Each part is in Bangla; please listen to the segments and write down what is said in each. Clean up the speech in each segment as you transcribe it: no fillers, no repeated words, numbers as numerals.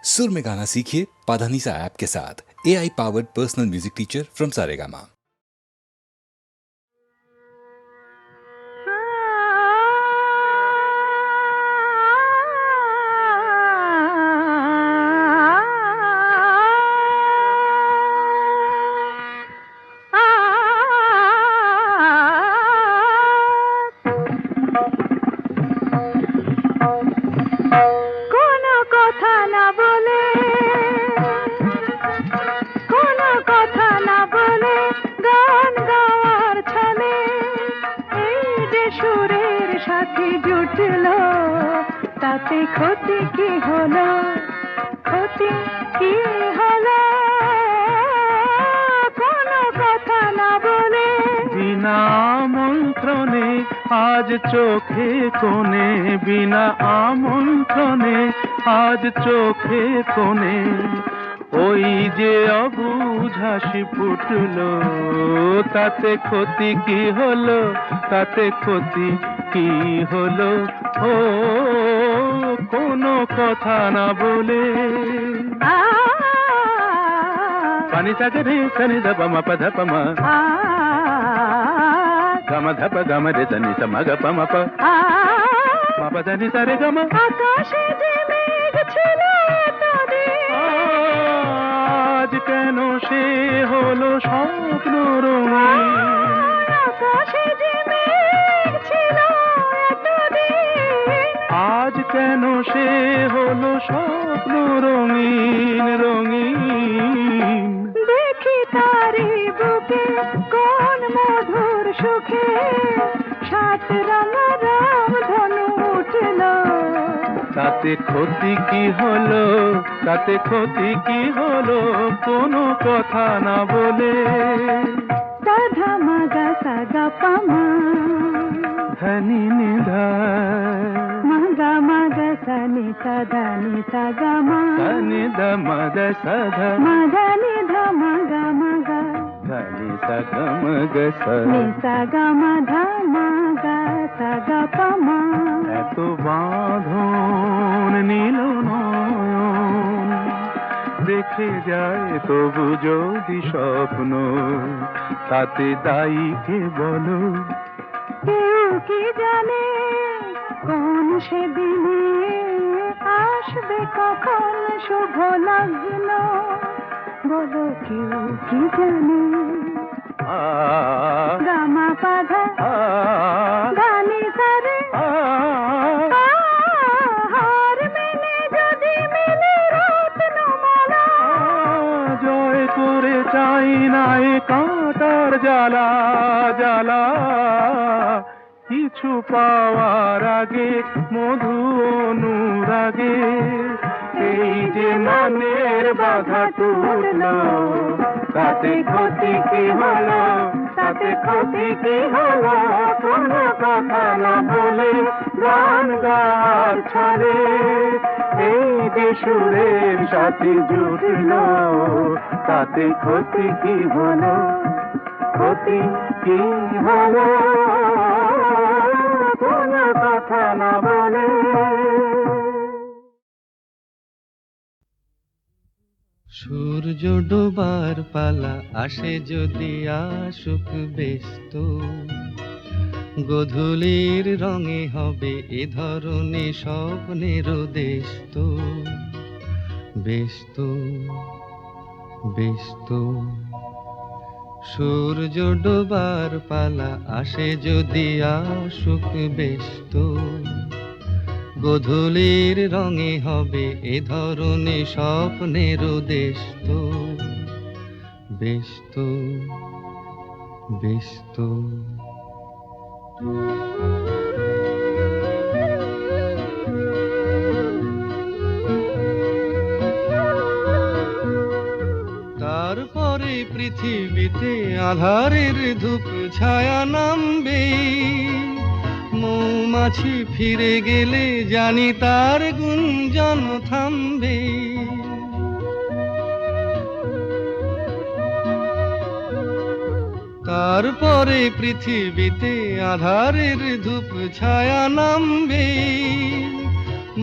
सुर में गाना सीखिए पाधानीसा ऐप के साथ। AI powered personal music teacher from Saregama. তাতে ক্ষতি কি হলো, ক্ষতি কি হলো, কোনো কথা না বলে বিনা আমন্ত্রণে আজ চোখে কোণে, বিনা আমন্ত্রণে আজ চোখে কোণে ওই যে অবুঝ হাসি ফুটলো, তাতে ক্ষতি কি হলো, তাতে ক্ষতি কি হলো, ও কোনো কথা না বলে। পানি সাগে রে সনি ধপ মা পা ধপ মা, গম ধপ গম রে সনি স ম গ প ম প, মা পা ধনি সা রে গম। আকাশে যে মেঘ ছিল এতদিন, আজ কেন সে হলো স্বপ্ন রঙিন, আকাশে যে মেঘ ছিল এতদিন, আজ কেন সে হলো স্বপ্ন রঙিন রঙিন। দেখি তারি বুকে কোন মধুর সুখে সাত রাম রাম ধনু উঠল, তাতে ক্ষতি কি হলো, তাতে ক্ষতি কি হলো, কোনো কথা না বলে। সাধা মাগা সাগা পামা, ধনি নিধা মাগা মাগা সানি সাধা নি সাগা মা, ধনি দ মদ সধ মাগা নি ধা মাগা মাগা, ধনি সগ মগ স। নি সাগা মা ধা মাগা সাগা পামা। এত বাঁধন নীল নয়ন দেখে যায় তবু যদি স্বপ্ন, তাতে দায়ী কে বলো। কেউ কি জানে কোন সেদিনে আসবে কখন শুভ লগ্ন, বলো কেউ কি জানে। গামা পাধা গানি সারে, হার মেনে যদি মেলে রত্নমালা, জয় করে চাই না এ কাঁটার জ্বালা জ্বালা, কিছু পাওয়ার আগে মধু অনুরাগে এই যে মনের বাধা টুটলো, তাতে ক্ষতি কি হলো, তাতে ক্ষতি কি হলো, কোনো কথা না বলে গান গাওয়ার ছলে এই যে সুরের সাথে জুটলো, তাতে ক্ষতি কি হলো, ক্ষতি কি হলো, কোনো কথা না বলে। সূর্য ডোবার পালা আসে যদি আসুক ব্যস্ত, গোধূলির রঙে হবে এ ধরনে স্বপ্নের দেশ তো, ব্যস্ত ব্যস্ত। সূর্য ডোবার পালা আসে যদি আসুক ব্যস্ত, গোধূলির রঙে হবে এ ধরনে স্বপ্নের দেশ তো, ব্যস্ত ব্যস্ত। তারপরে পৃথিবীতে আধারের ধূপ ছায়া নামবে, মৌমাছি ফিরে গেলে জানি তার গুঞ্জন থামবে। তারপরে পৃথিবীতে আধারের ধূপ ছায়া নামবে,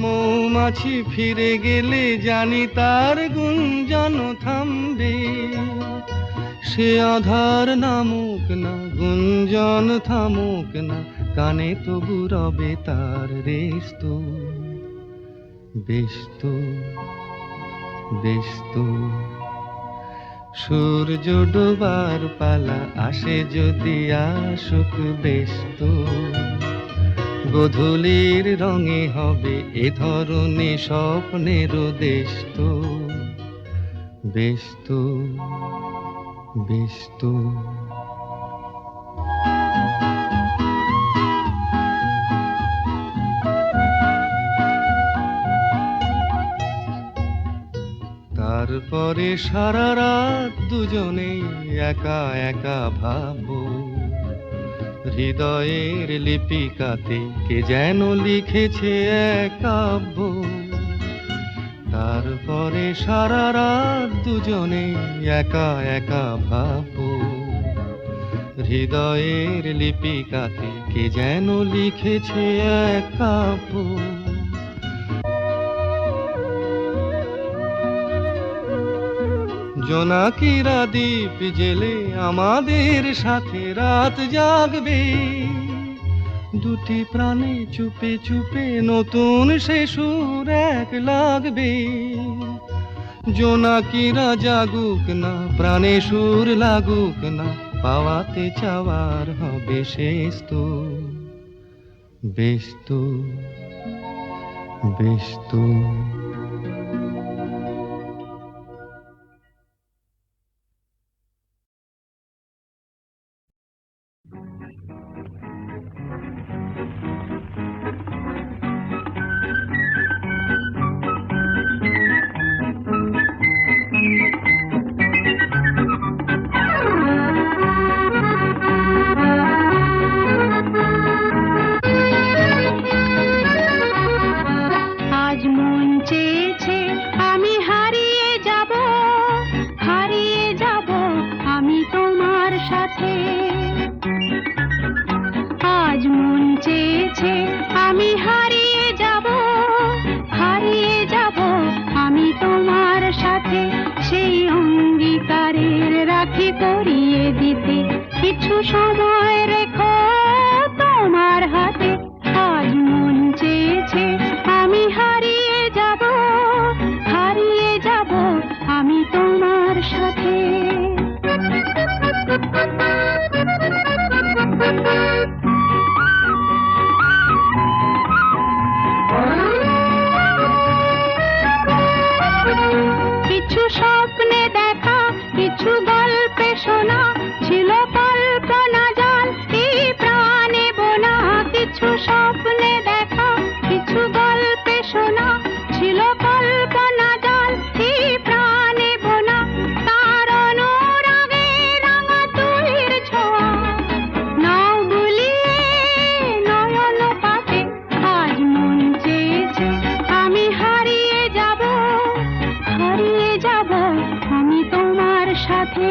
মৌমাছি ফিরে গেলে জানি তার গুঞ্জন থামবে, সে আধার নামুক না, গুঞ্জন থামুক না, কানে তবু রবে তার রেশ তো। বেশ তো, বেশ তো, সূর্য ডোবার পালা আসে যদি আসুক, বেশ তো। গোধূলির রঙে হবে এ ধরনের স্বপ্নের দেশ তো। বেশ তো, বেশ তো। তারপরে সারা রাত দুজনে একা একা ভাববো, হৃদয়ের লিপিকাতে কে যেন লিখেছে এক কাব্য। তারপরে সারা রাত দুজনে একা একা ভাববো, হৃদয়ের লিপিকাতে কে যেন লিখেছে এক কাব্য। জোনাকিরা দ্বীপ জেলে আমাদের সাথে রাত জাগবে, দুটি প্রাণে চুপে চুপে নতুন সে সুর এক লাগবে। জোনাকিরা জাগুক না, প্রাণে সুর লাগুক না, পাওয়াতে চাওয়ার হবে শেষ তো। বেশ তো, বেশ তো। আজ মন চেয়েছে আমি হারিয়ে যাব, হারিয়ে যাব আমি তোমার সাথে। আজ মন চেয়েছে আমি হারিয়ে যাব, হারিয়ে যাব আমি তোমার সাথে। সেই অঙ্গীকারের রাখি পরিয়ে দিতে কিছু সময় রেখো তোমার হাতে। আজ মন চেয়েছে আমি হারিয়ে যাব, হারিয়ে যাব আমি তোমার সাথে। কিছু স্বপ্নে দেখা, কিছু গল্পে শোনা, ছিল কল্পনা জাল এই প্রাণে বোনা। কিছু স্বপ্নে দেখা, কিছু গল্পে শোনা, ছিল কল্পনা জাল এই প্রাণে বোনা। তার অনুরাগে রাঙা তুলির ছোঁয়া নাও বুলিয়ে নয়ন পাতে। আজ মন চেয়েছে আমি হারিয়ে যাব, হারিয়ে যাব আমি তোমার সাথে।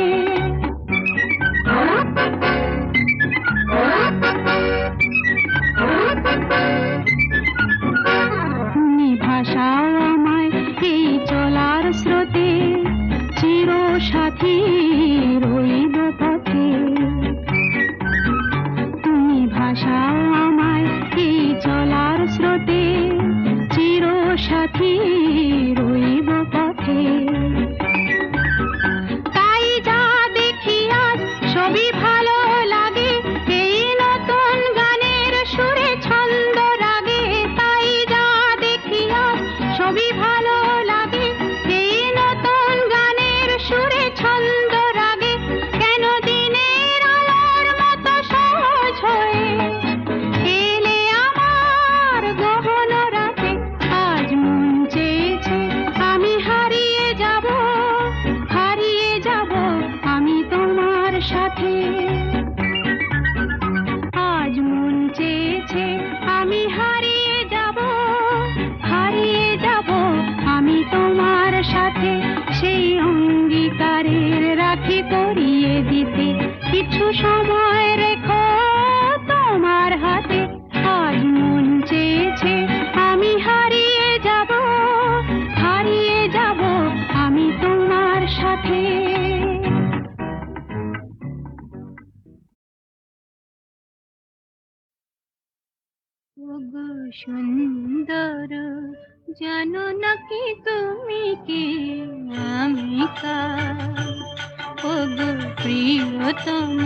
তুমি ভাষাও আমায় এই চলার স্রোতে, চির সাথী রইব পথে। তুমি ভাষাও আমায় এই চলার স্রোতে, চির সাথী রইব পথে। তাই যা দেখি আজ সবই ভালো লাগে, এই নতুন গানের সুরে ছন্দ রাগে। তাই যা দেখি আজ সবই ভালো লাগে, এই নতুন গানের সুরে ছন্দ রাগে। কেন দিনের আলোর মতো সহজ হয়ে এলে আমার গহন রাতে। আজ মন চেয়েছে আমি হারিয়ে যাব, হারিয়ে যাব আমি তোমার সাথে। আজ মন চেয়েছে আমি হারিয়ে যাব, হারিয়ে যাব আমি তোমার সাথে। সেই অঙ্গীকারের রাখি পরিয়ে দিতে কিছু সময় রেখো তোমার হাতে। আজ মন চেয়েছে আমি হারিয়ে সুন্দর জানো নাকি তুমি কি আমি কার ওগো প্রিয়তম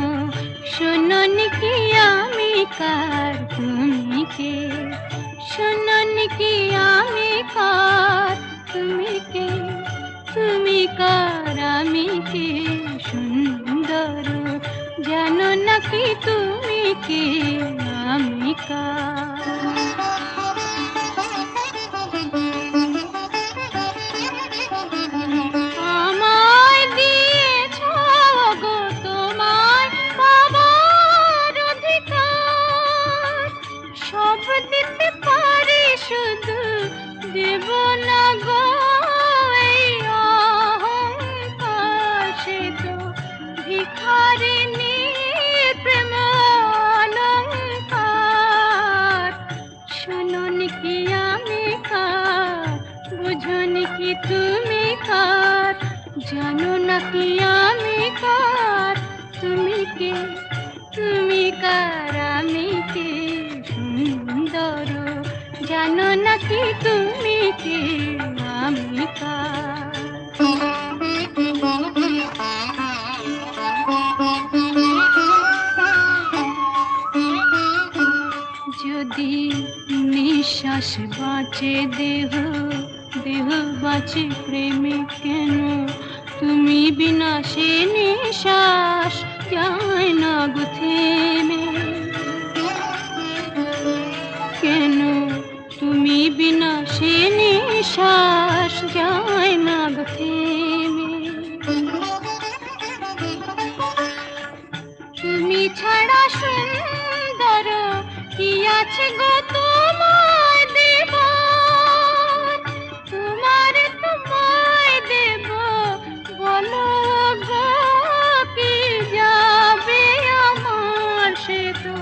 শোনোনি কি আমি কার তুমি কে শোনোনি কি আমি কার তুমি কে তুমি কার আমি কে সুন্দর জানো নাকি তুমি কে আমি কার আমায় দিয়েছ গো তোমায় পাবার অধিকার সব দিতে পারি শুধু দেব না গো এই অহংকার সে তো ভিখারিনী প্রেম অলংকার শোনোনি কি আমি কার বুঝোনি কি তুমি কার জানো না কি আমি কার তুমি কে তুমি কার আমি কে সুন্দর জানো না কি তুমি কে আমি কার যদি নিঃশ্বাস বাঁচে দেহ দেহ বাঁচে প্রেমে কেন তুমি বিনা সে নিঃশ্বাস যায় না গো থেমে কেন তুমি বিনা সে নিঃশ্বাস যায় না গো থেমে তুমি ছাড়া সুন্দর কি আছে গো তোমায় দেব তোমায় দেব বলো গো কি যাবে আমার সে তো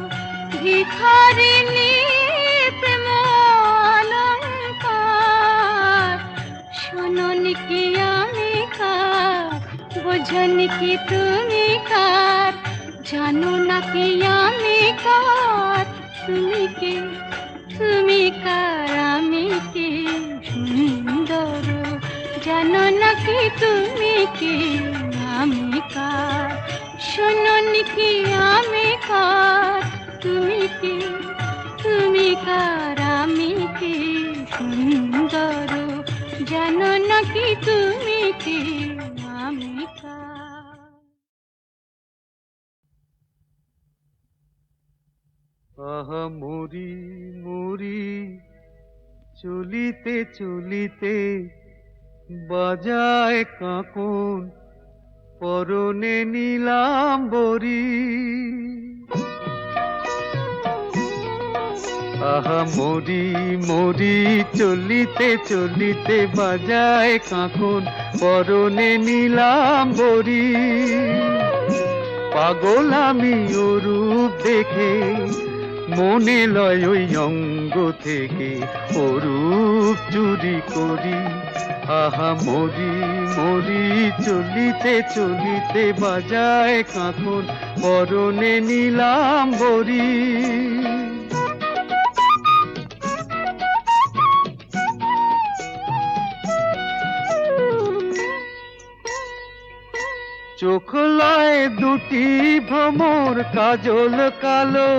ভিখারিনী প্রেম অলংকার শোনোনি কি আমি কার বোঝোনি কি তুমি কার জানো না কি আমি কার তুমি কে তুমি কার আমি কে সুন্দর জানো না কি তুমি কে আমি কার শোনোনি কি আমি কার তুমি কে তুমি কার আমি কে সুন্দর জানো না কি তুমি কে আমি কার আহা মরি মরি চলিতে চলিতে বাজায় কাঁকন পরনে নীলাম্বরী আহা মরি মরি চলিতে চলিতে বাজায় কাঁকন পরনে নীলাম্বরী পাগল আমি ও রূপ দেখে মনে লয় ওই অঙ্গ থেকে ও রূপ চুরি করি আহা মরি মরি চলিতে চলিতে বাজায় কাঁকন পরনে নীলাম্বরী চোখ লয় দুটি ভ্রমর কাজল কালো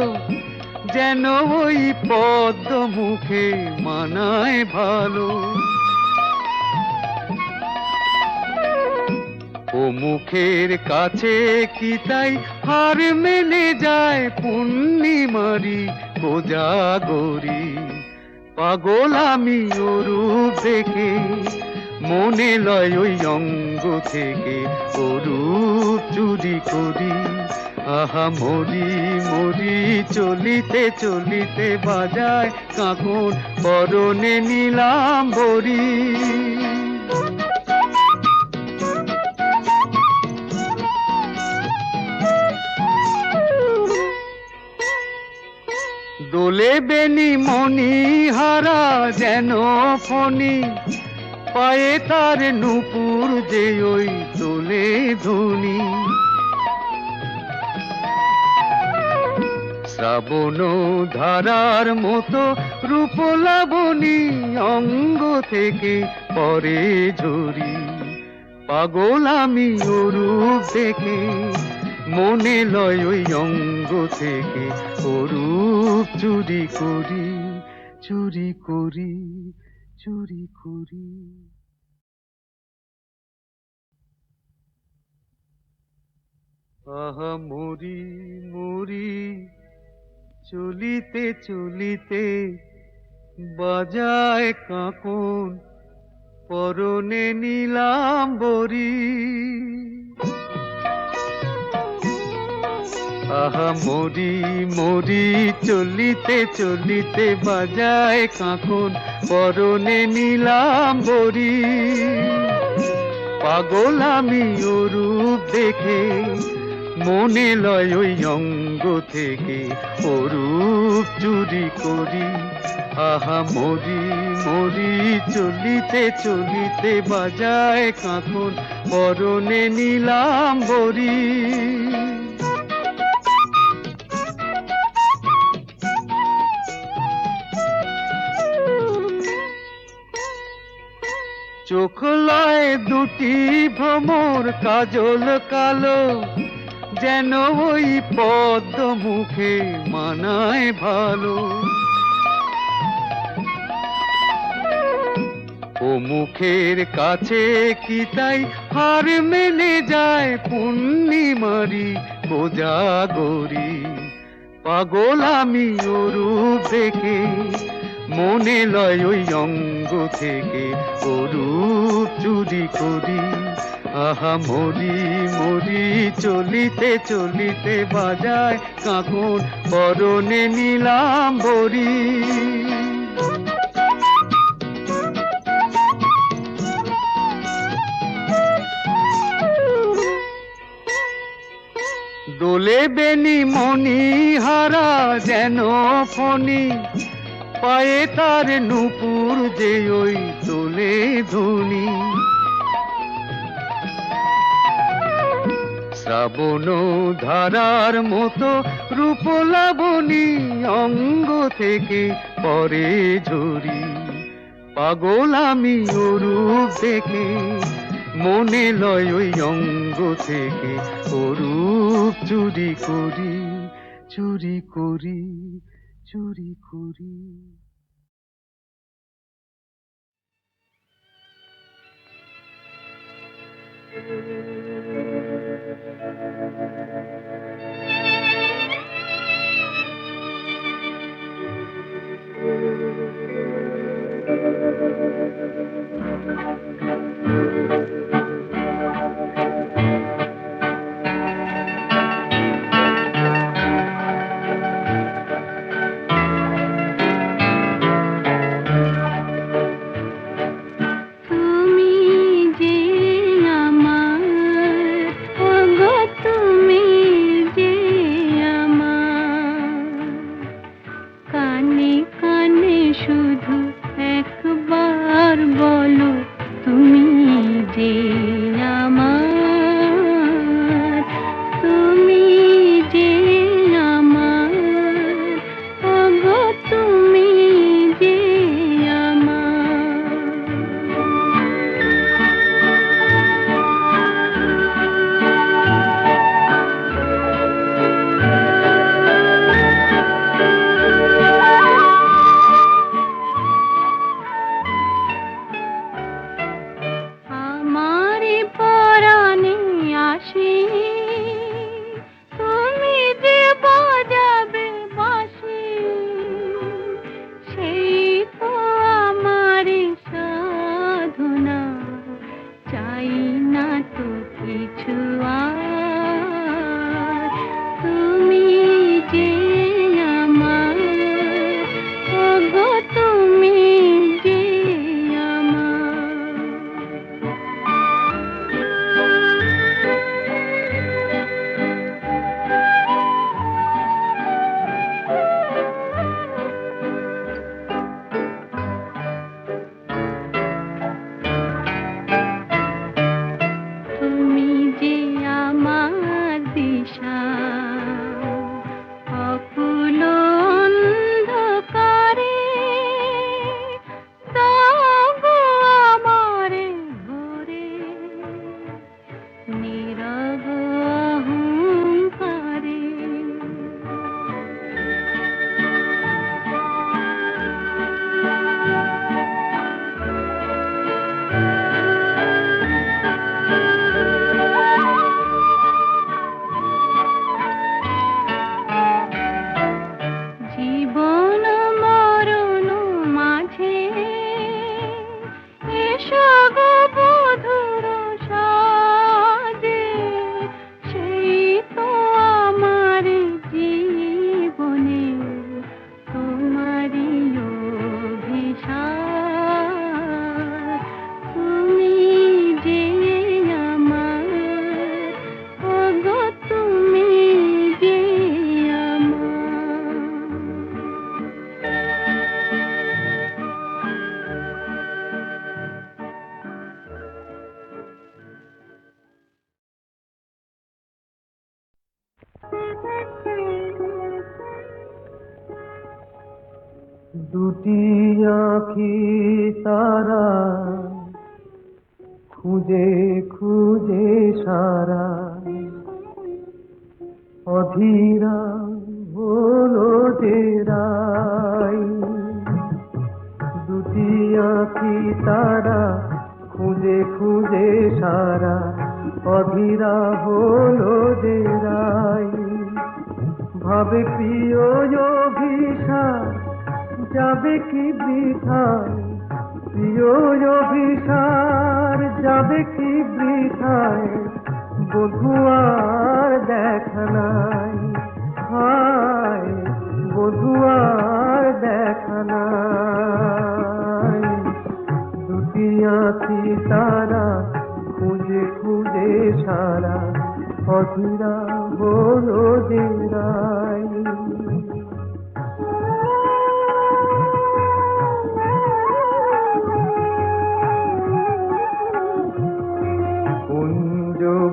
যেন ওই পদ্ম মুখে মানায় ভালো ও মুখের কাছে কি তাই হার মেনে যায় পূর্ণিমারি কোজাগরি পাগল আমি ও রূপ দেখে মনে লয় ওই অঙ্গ থেকে ও রূপ চুরি করি আহা মরি মরি চলিতে চলিতে বাজায় কাঁকন পরনে নীলাম্বরী দোলে বেনি মনি হারা যেন ফণি পায়ে তার নুপুর যে ওই তোলে ধুনি শ্রাবণ ধারার মতো রূপলাবণী অঙ্গ থেকে পরে ঝরি, পাগল আমি ওরূপ দেখে, মনে লয় ওই অঙ্গ থেকে ওরূপ চুরি করি, চুরি করি, চুরি করি। আহা মরি মরি চলিতে চলিতে, বাজায় কাঁকন পরনে নীলাম্বরী। আহা মরি মরি চলিতে চলিতে, বাজায় কাঁকন পরনে নীলাম্বরী। পাগল আমি ওরূপ দেখে, মনে লয় ওই অঙ্গ থেকে ওরূপ চুরি করি। আহা মরি মরি চলিতে চলিতে, বাজায় কাঁকন পরনে নীলাম্বরী। চোখ লয় দুটি ভ্রমর কাজল কালো, যেন ওই পদ্ম মুখে মানায় ভালো। ও মুখের কাছে কি তাই হার মেনে যায় পূর্ণিমারি কোজাগরী। পাগল আমি ওরূপ দেখে, মনে লয় ওই অঙ্গ থেকে ওরূপ চুরি করি। আহা মরি মরি চলিতে চলিতে, বাজায় কাঁকন পরনে নীলাম্বরী। দোলে বেনি মনি হারা যেন ফণি, পায়ে তার নূপুর যে ওই তোলে ধ্বনি। শ্রাবণ ধারার মতো রূপলাবণী অঙ্গ থেকে পরে ঝরি, পাগল আমি ওরূপ দেখে, মনে লয় ওই অঙ্গ থেকে ওরূপ চুরি করি, চুরি করি, চুরি করি। তুমি যে আমার, ওগো তুমি যে আমার, কানে কানে শুধু একবার বলো তুমি যে আমার, তুমি যে আমার, ওগো তুমি যে আমার। আমার পরাণে আসি, তুমি যে বাজাবে বাঁশি, সেই তো আমার সাধনা, চাই না তো কিছু আর। তুমি যে আমার, ওগো তুমি যে আমার। তুমি যে দুটি আঁখি তারা খুঁজে খুঁজে সারা অধীরা হলো যে রাই। দুটি আঁখি তারা খুঁজে খুঁজে সারা অধীরা হলো যে রাই। ভাবে প্রিয় অভিশাপ যাবে কি বৃথায়, প্রিয় অভিসার যাবে কি বৃথায়, বধুয়ার দেখা নাই, হায় বধুয়ার দেখা নাই। দুটি আঁখি তারা খুঁজে খুঁজে সারা অধীরা হলো যে রাই।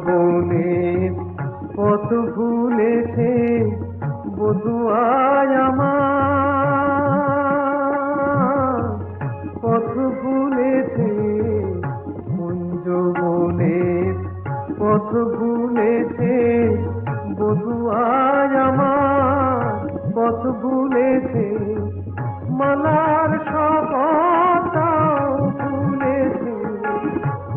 বনের পথ ভুলেছে বধুয়ায় আমার, পথ ভুলেছে কুঞ্জ বনের পথ ভুলেছে বধুয়ায় আমার, পথ ভুলেছে মালার শপথটাও ভুলেছে,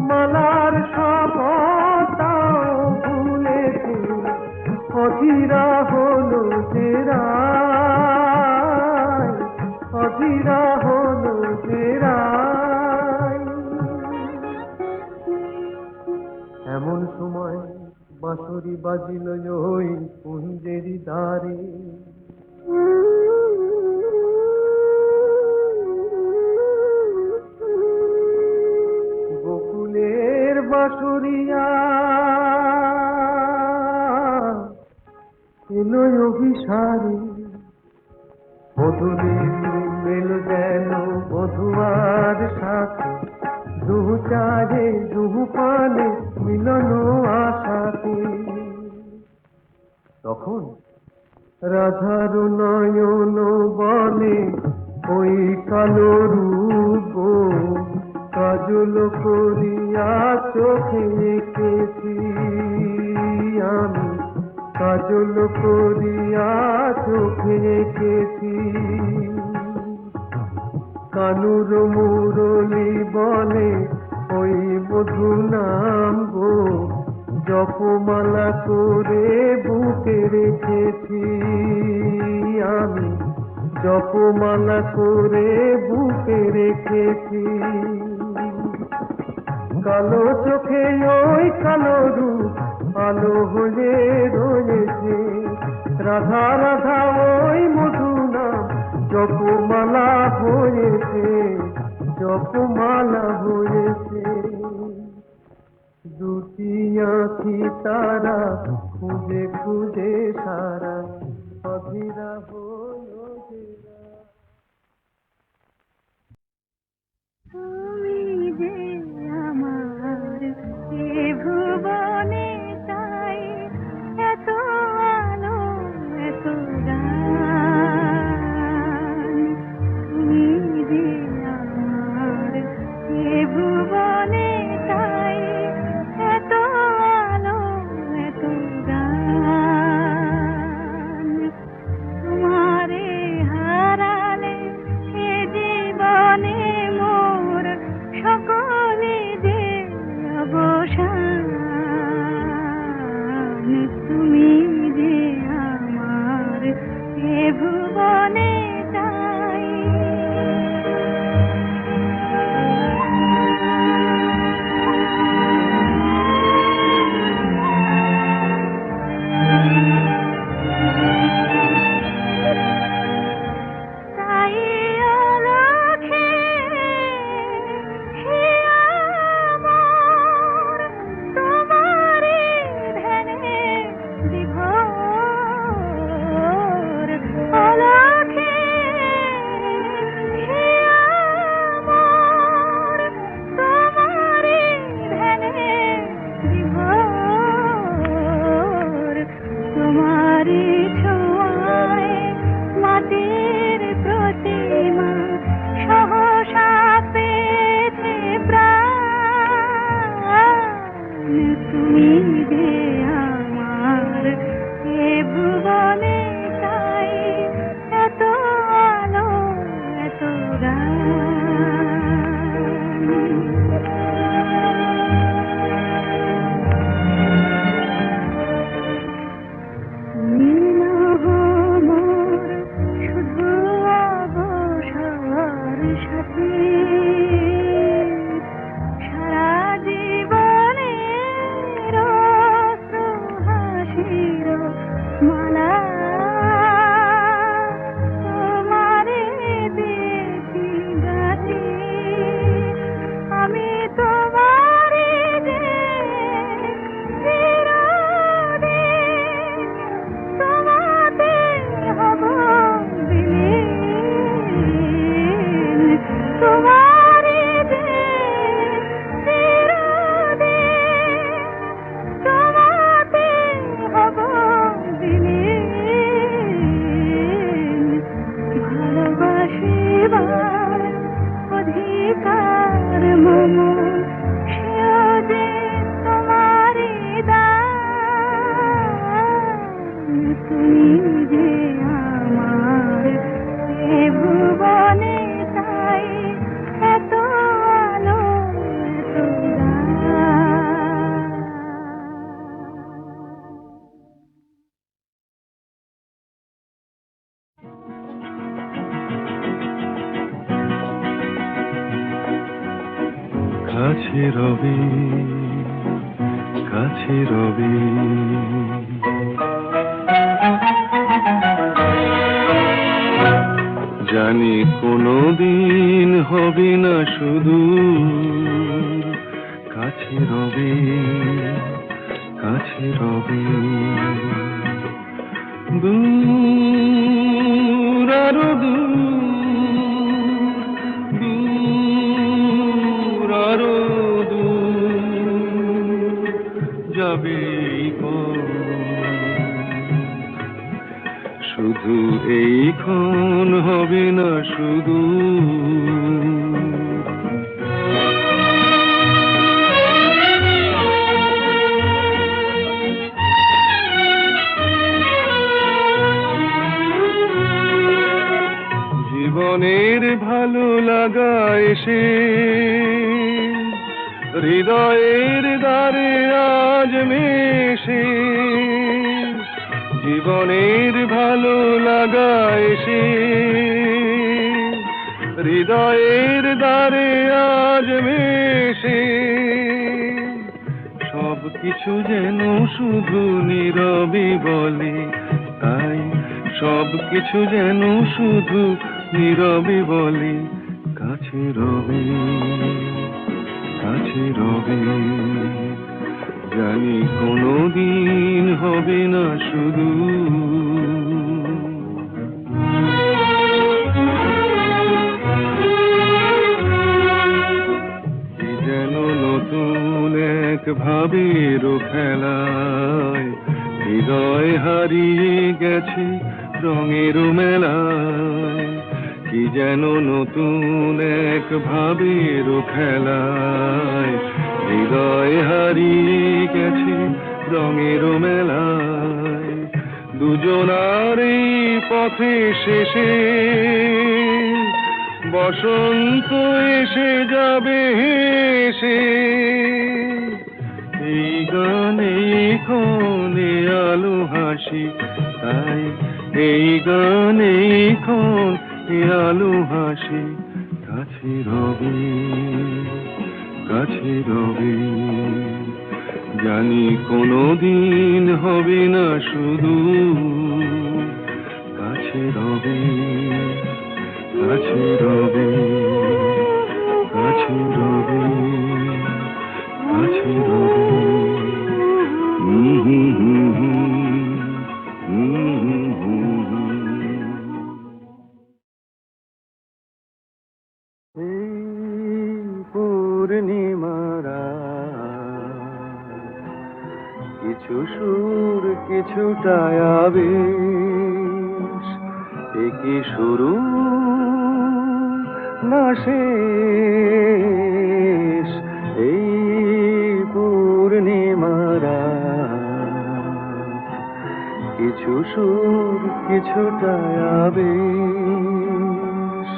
মালার শপথটাও ভুলেছে, অধীরা হলো যে রাই, অধীরা হলো যে রাই। এমন সময় বাঁশরি বাজিল ওই কুঞ্জেরি দ্বারে, গোকুলের বাঁশরিয়া এলো অভিসারে, বধূরে মেলো যেন বধুয়ার সাথে, দুহু চারে দুহু পানে মিলন আশাতে। তখন রাধার নয়ন বলে ওই কালো রূপ কাজল করিয়া চোখে এঁকেছি আমি, কাজল করিয়া চোখে এঁকেছি। কানুর মুরলি বলে ওই মধু নাম গো, জপমালা করে বুকে রেখেছি আমি, জপমালা করে বুকে রেখেছি। কালো চোখে ওই কালো রূপ আলো হয়ে রয়েছে, রাধা রাধা ওই মধু নাম জপমালা হয়েছে, জপমালা হয়েছে। দুটি আঁখি তারা খুঁজে খুঁজে সারা অধীরা হলো যে রাই। তুমি যে আমার এ ভুবনে চাই, এত আলো এত গান। তুমি যে আমার এ ভুবনে চাই, এত আলো এত গান। তোমারে হারালে এ জীবনে মোর সকল কাছে রবি। জানি কোনোদিন হবে না শুধু, কাছে রবি, কাছে রবি। দূর আরো দূর, দূর আরো দূর যাবে শুধু এইক্ষণ হবে না শুধু। জীবনের ভালো লাগা এসে হৃদয়ের দ্বারে আজ মেশে, জীবনের ভালো লাগা এসে হৃদয়ের দ্বারে আজ মেশে। সব কিছু যেন শুধু নীরবে বলে, তাই সব কিছু যেন শুধু নীরবে বলে, কাছে রবি, কাছে রবি। জানি কোনোদিন হবে না শুধু। কি যেন নতুন এক ভাবের খেলায় হৃদয় হারিয়ে গেছে রঙের মেলায়। কি যেন নতুন এক ভাবের খেলায় হৃদয় হারিয়ে গেছে রঙের মেলায়। দুজনার এই পথে শেষে বসন্ত এসে যাবে হেসে। এই গানে ক্ষণে আলো হাসি, তাই এই গানে ক্ষণে আলো হাসি, কাছে রবি, কাছে রবি। জানি কোনোদিন হবে না শুধু, কাছে রবি, কাছে রবি, কাছে রবি, কাছে রবি। পূর্ণিমারা কিছু সুর কিছুটা আবেশ, কি শুরু না শেষ। এই পূর্ণিমারা কিছু সুর কিছুটা আবেশ।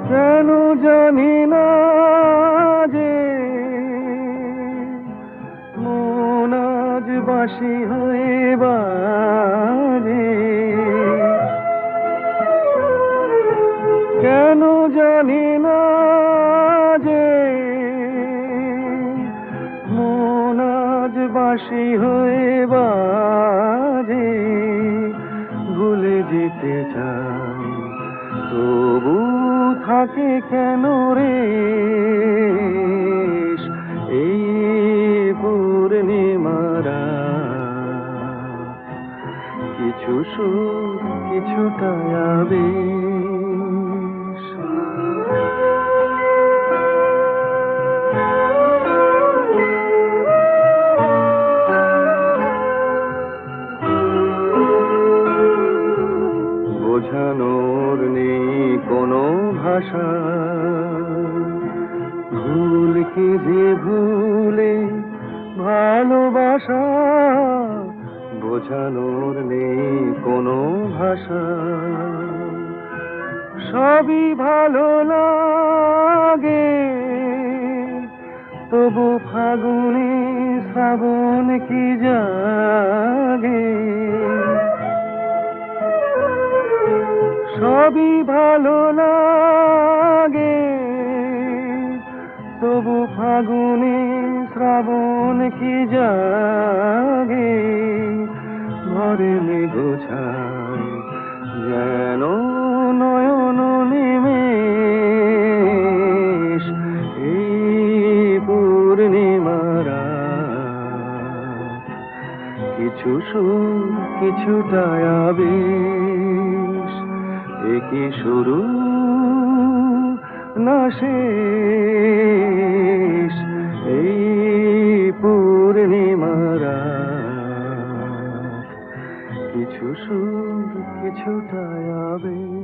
কেন জানি না যে মন আজ বাঁশি হয়ে বাজে। কেন জানি না যে মন আজ বাঁশি হয়ে বাজে। ভুলে যেতে চাই তবু থাকে কেন রে এই পূর্ণিমারা। কিছু সুর কিছুটা আবেশ। বোঝানোর নেই কোনো ভাষা, ভুল কি যে ভুলে ভালোবাসা। বোঝানোর নেই কোনো ভাষা, সবই ভালো লাগে তবু ফাগুনে শ্রাবণ কি জাগে, সবই ভালো লাগে, তবু ফাগুনে শ্রাবণ কি জাগে, ঘরে মেঘোছায় যেন নয়ন নিমেষ, এই পূর্ণিমারা কিছু সুর কিছুটা আবেশ, একি শুরু না শেষ, এই পূর্ণিমারা কিছু সুর কিছুটা আবেশ।